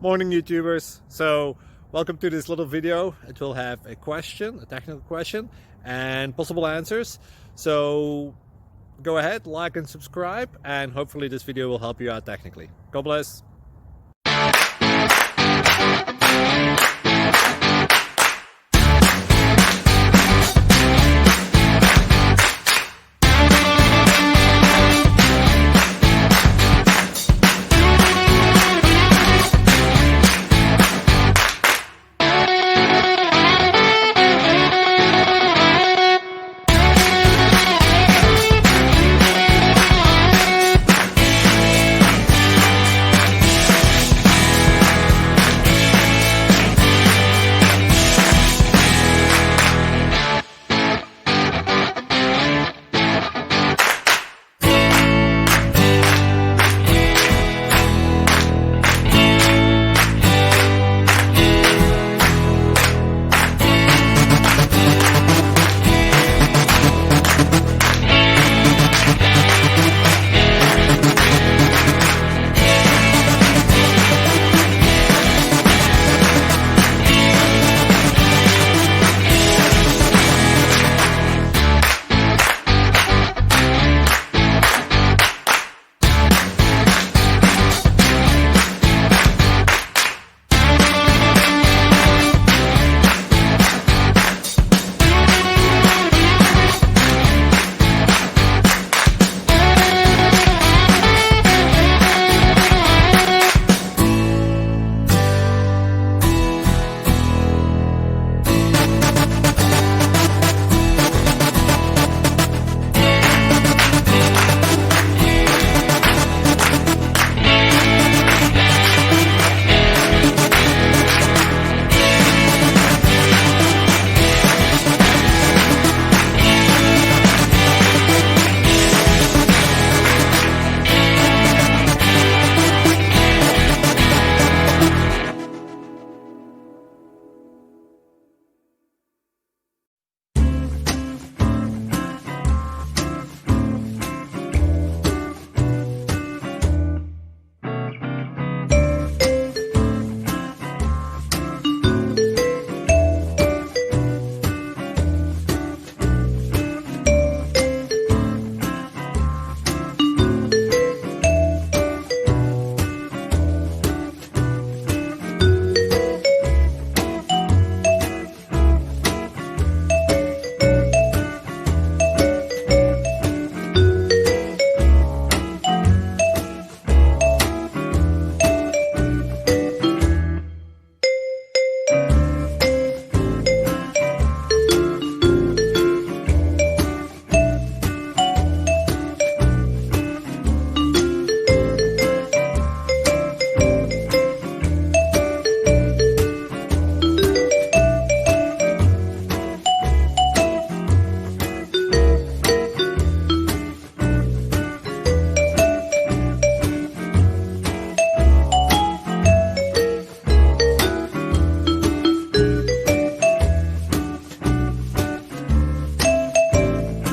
Morning YouTubers. So welcome to this little video. It will have a question, a technical question, and possible answers. So go ahead, like and subscribe, and hopefully this video will help you out technically. God bless.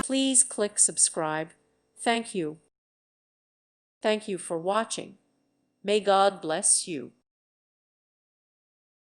Please click subscribe. Thank you. Thank you for watching. May God bless you.